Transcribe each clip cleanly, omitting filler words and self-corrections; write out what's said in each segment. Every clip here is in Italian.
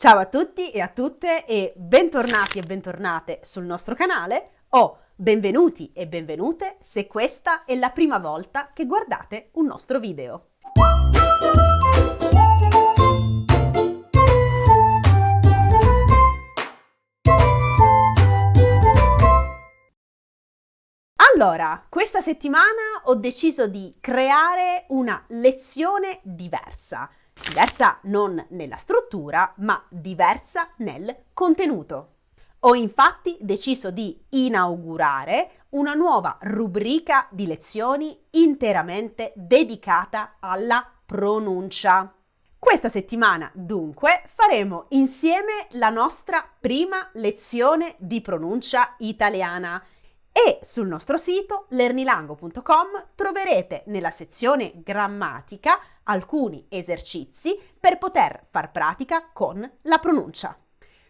Ciao a tutti e a tutte e bentornati e bentornate sul nostro canale o benvenuti e benvenute se questa è la prima volta che guardate un nostro video. Allora, questa settimana ho deciso di creare una lezione diversa non nella struttura, ma diversa nel contenuto. Ho infatti deciso di inaugurare una nuova rubrica di lezioni interamente dedicata alla pronuncia. Questa settimana, dunque, faremo insieme la nostra prima lezione di pronuncia italiana. E sul nostro sito lernilango.com troverete nella sezione grammatica alcuni esercizi per poter far pratica con la pronuncia.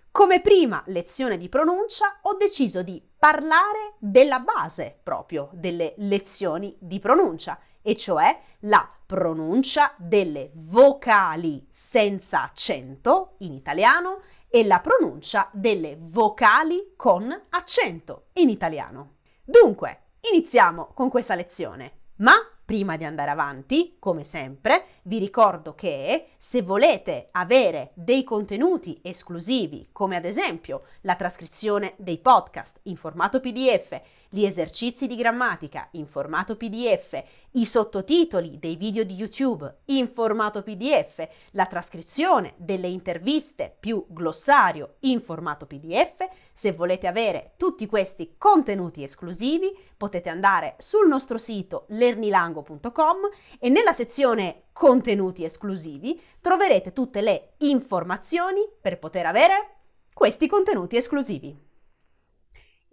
Come prima lezione di pronuncia ho deciso di parlare della base proprio delle lezioni di pronuncia, e cioè la pronuncia delle vocali senza accento in italiano e la pronuncia delle vocali con accento in italiano. Dunque, iniziamo con questa lezione, ma prima di andare avanti, come sempre, vi ricordo che se volete avere dei contenuti esclusivi, come ad esempio la trascrizione dei podcast in formato PDF, gli esercizi di grammatica in formato PDF, i sottotitoli dei video di YouTube in formato PDF, la trascrizione delle interviste più glossario in formato PDF, se volete avere tutti questi contenuti esclusivi potete andare sul nostro sito lernilango.com e nella sezione contenuti esclusivi troverete tutte le informazioni per poter avere questi contenuti esclusivi.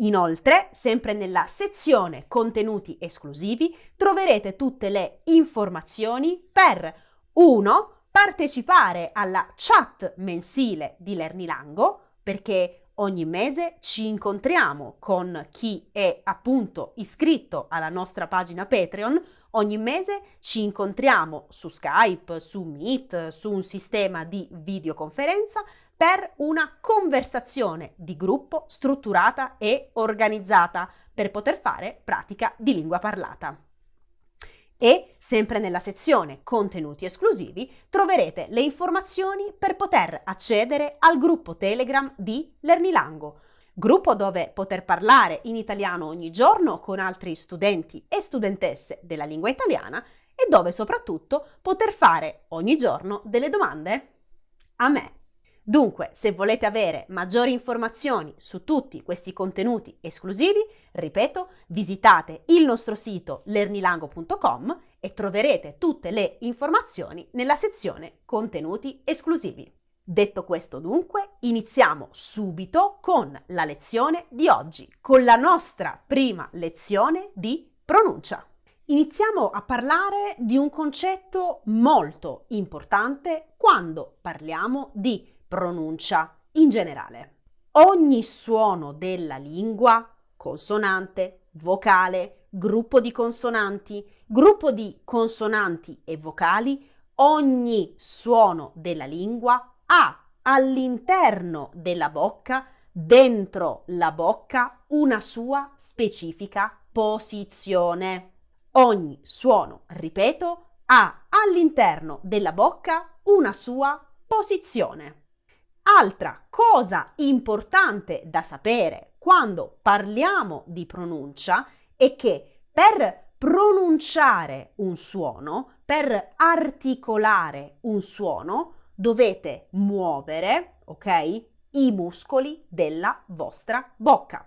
Inoltre, sempre nella sezione contenuti esclusivi, troverete tutte le informazioni per 1. Partecipare alla chat mensile di Lernilango, perché ogni mese ci incontriamo con chi è appunto iscritto alla nostra pagina Patreon. Ogni mese ci incontriamo su Skype, su Meet, su un sistema di videoconferenza per una conversazione di gruppo strutturata e organizzata per poter fare pratica di lingua parlata. E sempre nella sezione contenuti esclusivi troverete le informazioni per poter accedere al gruppo Telegram di Lernilango, gruppo dove poter parlare in italiano ogni giorno con altri studenti e studentesse della lingua italiana e dove soprattutto poter fare ogni giorno delle domande a me. Dunque, se volete avere maggiori informazioni su tutti questi contenuti esclusivi, ripeto, visitate il nostro sito lernilango.com e troverete tutte le informazioni nella sezione contenuti esclusivi. Detto questo, dunque, iniziamo subito con la lezione di oggi, con la nostra prima lezione di pronuncia. Iniziamo a parlare di un concetto molto importante quando parliamo di pronuncia in generale. Ogni suono della lingua, consonante, vocale, gruppo di consonanti e vocali, ogni suono della lingua ha all'interno della bocca, dentro la bocca, una sua specifica posizione. Ogni suono, ripeto, ha all'interno della bocca una sua posizione. Altra cosa importante da sapere quando parliamo di pronuncia è che per pronunciare un suono, per articolare un suono, dovete muovere, ok, i muscoli della vostra bocca.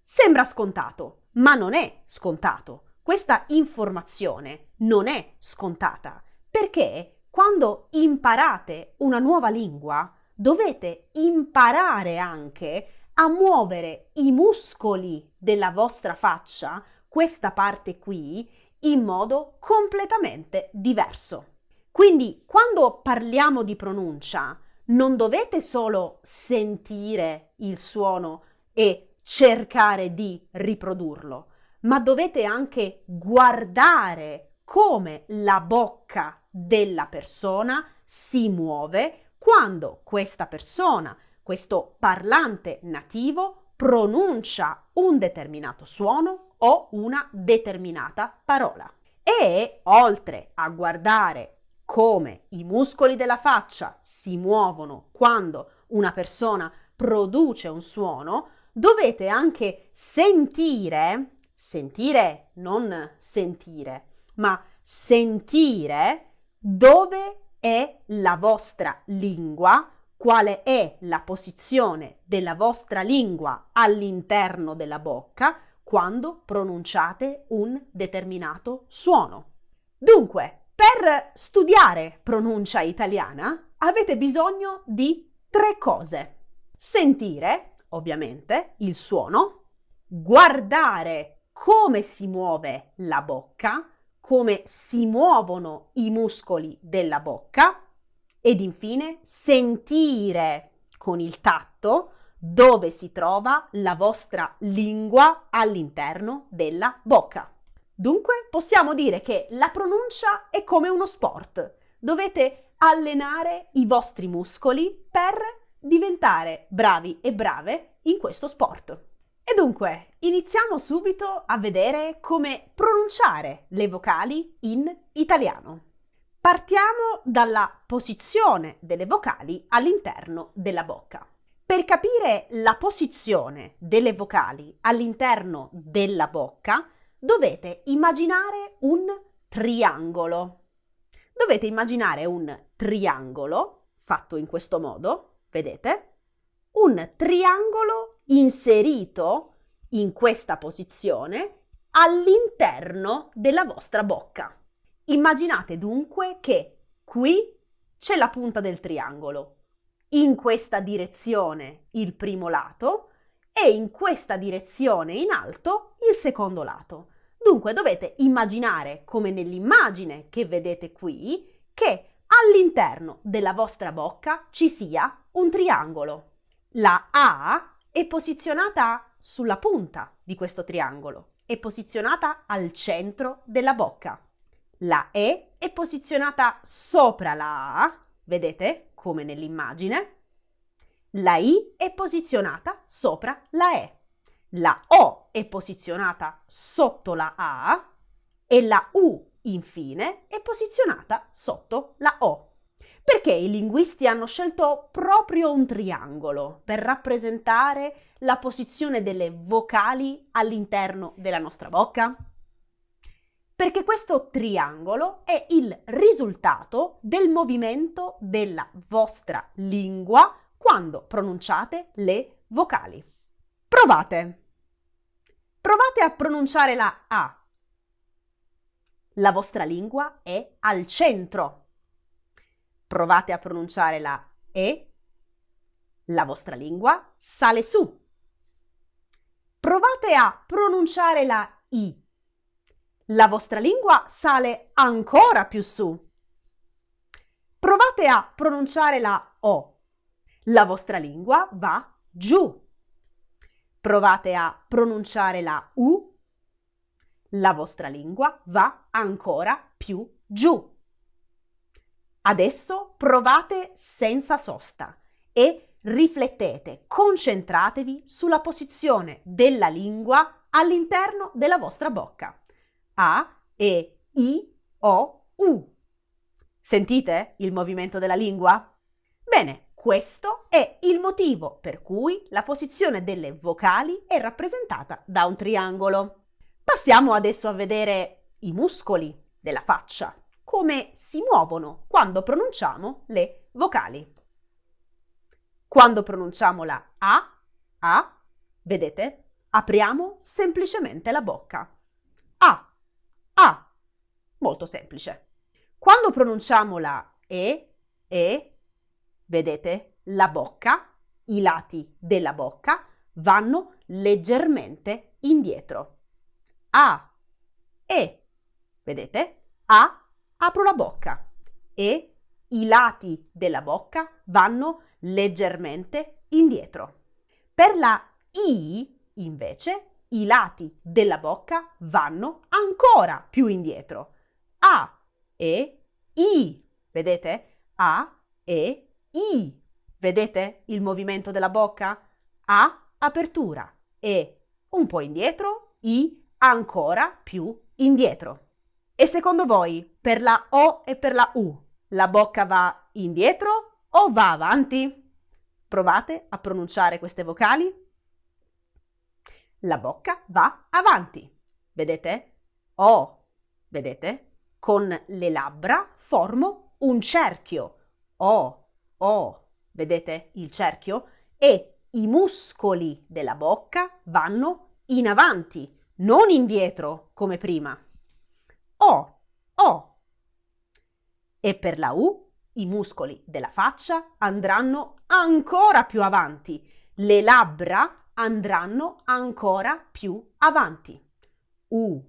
Sembra scontato, ma non è scontato. Questa informazione non è scontata perché quando imparate una nuova lingua dovete imparare anche a muovere i muscoli della vostra faccia, questa parte qui, in modo completamente diverso. Quindi, quando parliamo di pronuncia, non dovete solo sentire il suono e cercare di riprodurlo, ma dovete anche guardare come la bocca della persona si muove quando questa persona, questo parlante nativo, pronuncia un determinato suono o una determinata parola. E oltre a guardare come i muscoli della faccia si muovono quando una persona produce un suono, dovete anche sentire, non sentire, ma sentire dove è la vostra lingua, quale è la posizione della vostra lingua all'interno della bocca quando pronunciate un determinato suono. Dunque, per studiare pronuncia italiana avete bisogno di 3 cose. Sentire, ovviamente, il suono, guardare come si muove la bocca, come si muovono i muscoli della bocca ed infine sentire con il tatto dove si trova la vostra lingua all'interno della bocca. Dunque possiamo dire che la pronuncia è come uno sport. Dovete allenare i vostri muscoli per diventare bravi e brave in questo sport. E dunque iniziamo subito a vedere come pronunciare le vocali in italiano. Partiamo dalla posizione delle vocali all'interno della bocca. Per capire la posizione delle vocali all'interno della bocca, dovete immaginare un triangolo. Dovete immaginare un triangolo fatto in questo modo, vedete? Un triangolo inserito in questa posizione all'interno della vostra bocca. Immaginate dunque che qui c'è la punta del triangolo, in questa direzione il primo lato e in questa direzione in alto il secondo lato. Dunque dovete immaginare, come nell'immagine che vedete qui, che all'interno della vostra bocca ci sia un triangolo. La A è posizionata sulla punta di questo triangolo, è posizionata al centro della bocca. La E è posizionata sopra la A, vedete, come nell'immagine. La I è posizionata sopra la E. La O è posizionata sotto la A e la U, infine, è posizionata sotto la O. Perché i linguisti hanno scelto proprio un triangolo per rappresentare la posizione delle vocali all'interno della nostra bocca? Perché questo triangolo è il risultato del movimento della vostra lingua quando pronunciate le vocali. Provate a pronunciare la A. La vostra lingua è al centro. Provate a pronunciare la E. La vostra lingua sale su. Provate a pronunciare la I. La vostra lingua sale ancora più su. Provate a pronunciare la O. La vostra lingua va giù. Provate a pronunciare la U. La vostra lingua va ancora più giù. Adesso provate senza sosta e riflettete, concentratevi sulla posizione della lingua all'interno della vostra bocca. A, E, I, O, U. Sentite il movimento della lingua? Bene, questo è il motivo per cui la posizione delle vocali è rappresentata da un triangolo. Passiamo adesso a vedere i muscoli della faccia, come si muovono quando pronunciamo le vocali. Quando pronunciamo la A, vedete? Apriamo semplicemente la bocca. A, molto semplice. Quando pronunciamo la E, vedete? La bocca, i lati della bocca vanno leggermente indietro. Vedete? Apro la bocca e i lati della bocca vanno leggermente indietro. Per la I, invece, i lati della bocca vanno ancora più indietro. A, E, I. Vedete? A, E, I. Vedete il movimento della bocca? A, apertura, e un po' indietro, I, ancora più indietro. E secondo voi, per la O e per la U, la bocca va indietro o va avanti? Provate a pronunciare queste vocali. La bocca va avanti. Vedete? O. Vedete? Con le labbra formo un cerchio. O. Vedete il cerchio? E i muscoli della bocca vanno in avanti, non indietro come prima. O. E per la U, i muscoli della faccia andranno ancora più avanti. Le labbra andranno ancora più avanti. U.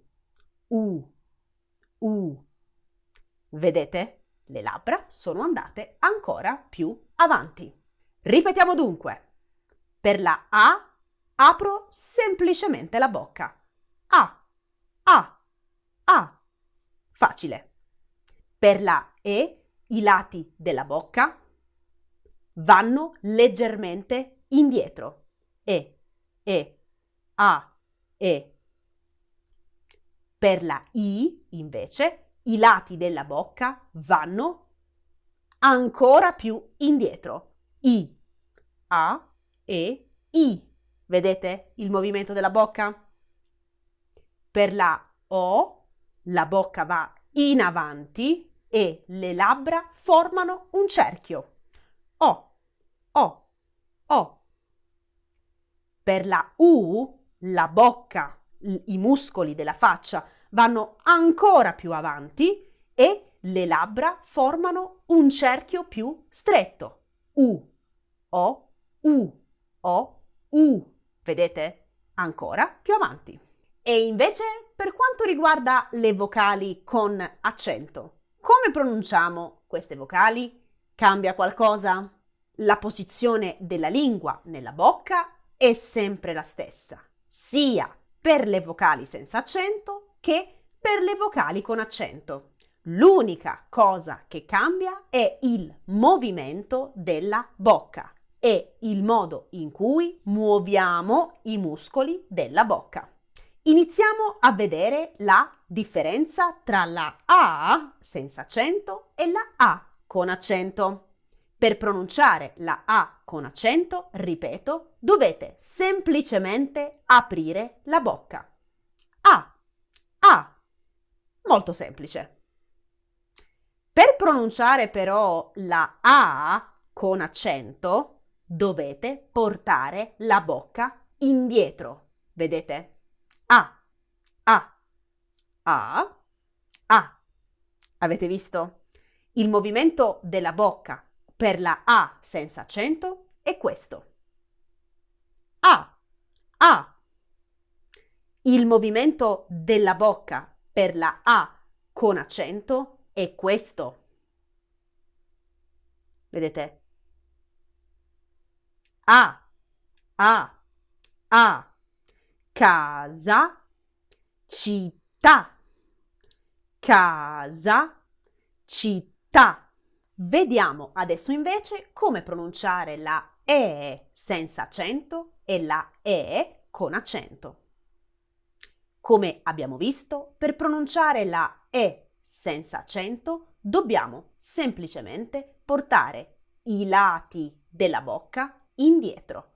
Vedete? Le labbra sono andate ancora più avanti. Ripetiamo dunque. Per la A apro semplicemente la bocca. A. Facile. Per la E i lati della bocca vanno leggermente indietro. A. Per la I, invece, i lati della bocca vanno ancora più indietro. I. A. E. I. Vedete il movimento della bocca? Per la O, la bocca va in avanti e le labbra formano un cerchio. O. Per la U, la bocca, i muscoli della faccia vanno ancora più avanti e le labbra formano un cerchio più stretto. U. Vedete? Ancora più avanti. E invece, per quanto riguarda le vocali con accento, come pronunciamo queste vocali? Cambia qualcosa? La posizione della lingua nella bocca è sempre la stessa, sia per le vocali senza accento che per le vocali con accento. L'unica cosa che cambia è il movimento della bocca e il modo in cui muoviamo i muscoli della bocca. Iniziamo a vedere la differenza tra la A senza accento e la A con accento. Per pronunciare la A con accento, ripeto, dovete semplicemente aprire la bocca. A. Molto semplice. Per pronunciare però la A con accento, dovete portare la bocca indietro. Vedete? A. Avete visto? Il movimento della bocca per la A senza accento è questo. A. Il movimento della bocca per la A con accento è questo. Vedete? A. Casa, città. Casa, città. Vediamo adesso invece come pronunciare la E senza accento e la E con accento. Come abbiamo visto, per pronunciare la E senza accento dobbiamo semplicemente portare i lati della bocca indietro.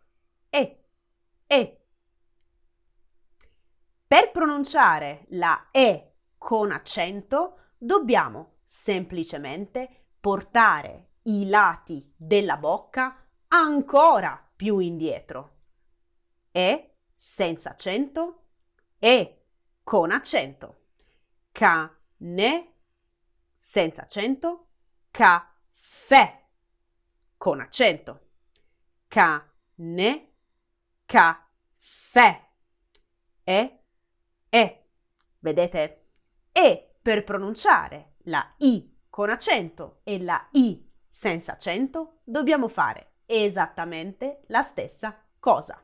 Per pronunciare la E con accento dobbiamo semplicemente portare i lati della bocca ancora più indietro. E senza accento, E con accento. Cane senza accento, caffè con accento. Cane, caffè. E. Vedete? E per pronunciare la I con accento e la I senza accento dobbiamo fare esattamente la stessa cosa.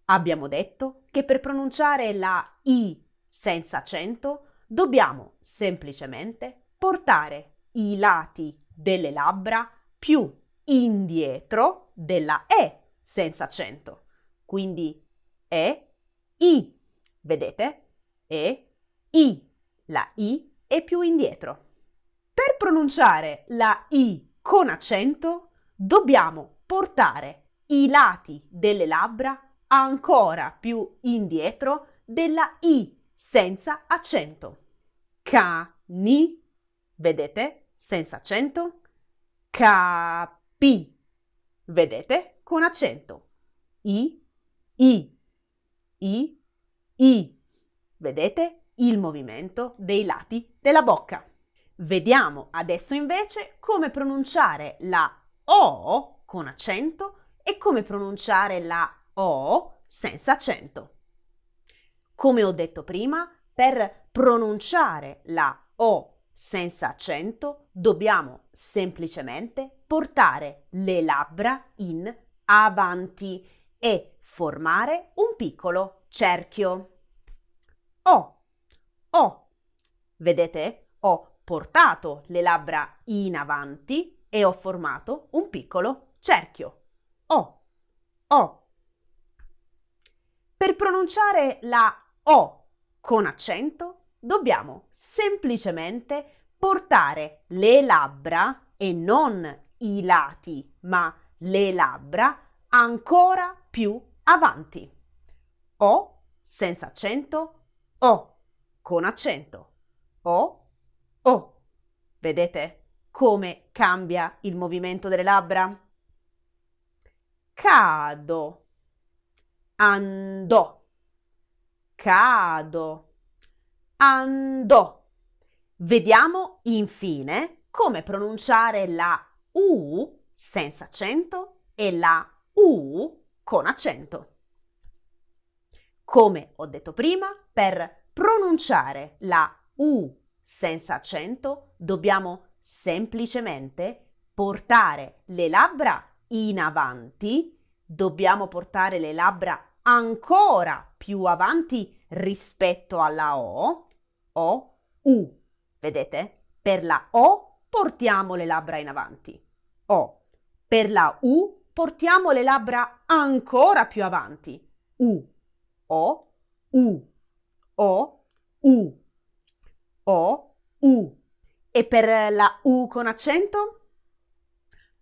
Abbiamo detto che per pronunciare la I senza accento dobbiamo semplicemente portare i lati delle labbra più indietro della E senza accento. Quindi E, I. Vedete? E, I. La I è più indietro. Per pronunciare la I con accento dobbiamo portare i lati delle labbra ancora più indietro della I senza accento. Cani, vedete? Senza accento. Capi, vedete? Con accento. I, I, I, I. Vedete il movimento dei lati della bocca. Vediamo adesso invece come pronunciare la O con accento e come pronunciare la O senza accento. Come ho detto prima, per pronunciare la O senza accento dobbiamo semplicemente portare le labbra in avanti e formare un piccolo cerchio. O, O. Vedete? Ho portato le labbra in avanti e ho formato un piccolo cerchio. O, O. Per pronunciare la O con accento dobbiamo semplicemente portare le labbra e non i lati, ma le labbra ancora più avanti. O senza accento, O con accento. O, O. Vedete come cambia il movimento delle labbra? Cado, andò, cado, andò. Vediamo infine come pronunciare la U senza accento e la U con accento. Come ho detto prima, per pronunciare la U senza accento dobbiamo semplicemente portare le labbra in avanti, dobbiamo portare le labbra ancora più avanti rispetto alla O, U. Vedete? Per la O portiamo le labbra in avanti. O. Per la U portiamo le labbra ancora più avanti. U. O, U. O, U. O, U. E per la U con accento?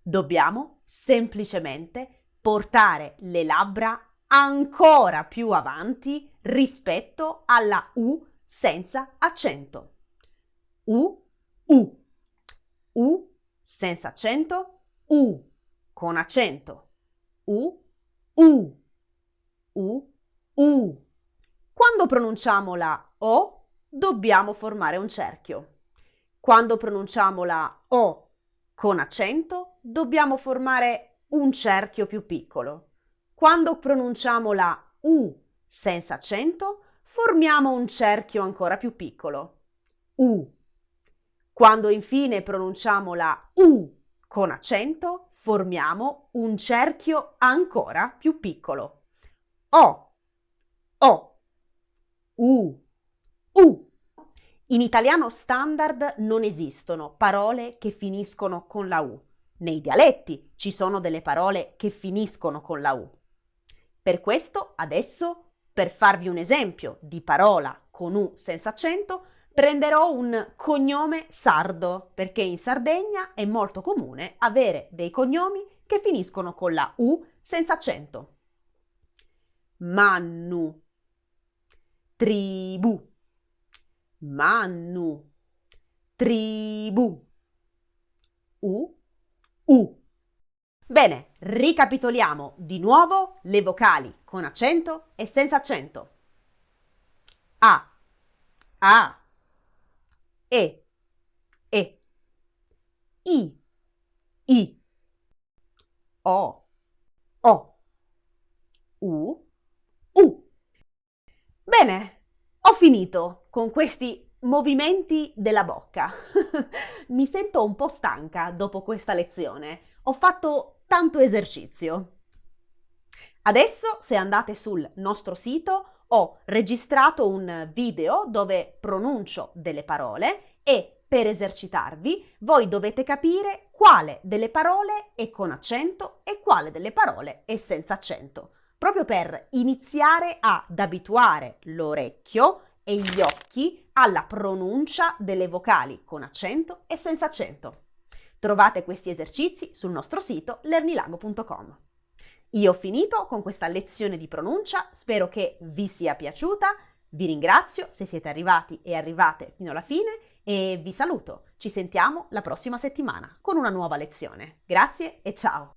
Dobbiamo semplicemente portare le labbra ancora più avanti rispetto alla U senza accento. U, U. U senza accento, U con accento. U, U. U, U. Quando pronunciamo la O, dobbiamo formare un cerchio. Quando pronunciamo la O con accento, dobbiamo formare un cerchio più piccolo. Quando pronunciamo la U senza accento, formiamo un cerchio ancora più piccolo. U. Quando infine pronunciamo la U con accento, formiamo un cerchio ancora più piccolo. O, O, U, U. In italiano standard non esistono parole che finiscono con la U. Nei dialetti ci sono delle parole che finiscono con la U. Per questo, adesso, per farvi un esempio di parola con U senza accento, prenderò un cognome sardo, perché in Sardegna è molto comune avere dei cognomi che finiscono con la U senza accento. Mannu, tribù, mannu, tribù, U, U. Bene, ricapitoliamo di nuovo le vocali con accento e senza accento. A, A, E, I, O, O, U, U. Bene, ho finito con questi movimenti della bocca. Mi sento un po' stanca dopo questa lezione. Ho fatto tanto esercizio. Adesso, se andate sul nostro sito, ho registrato un video dove pronuncio delle parole e per esercitarvi voi dovete capire quale delle parole è con accento e quale delle parole è senza accento, proprio per iniziare ad abituare l'orecchio e gli occhi alla pronuncia delle vocali con accento e senza accento. Trovate questi esercizi sul nostro sito lernilago.com. Io ho finito con questa lezione di pronuncia, spero che vi sia piaciuta, vi ringrazio se siete arrivati e arrivate fino alla fine e vi saluto. Ci sentiamo la prossima settimana con una nuova lezione. Grazie e ciao!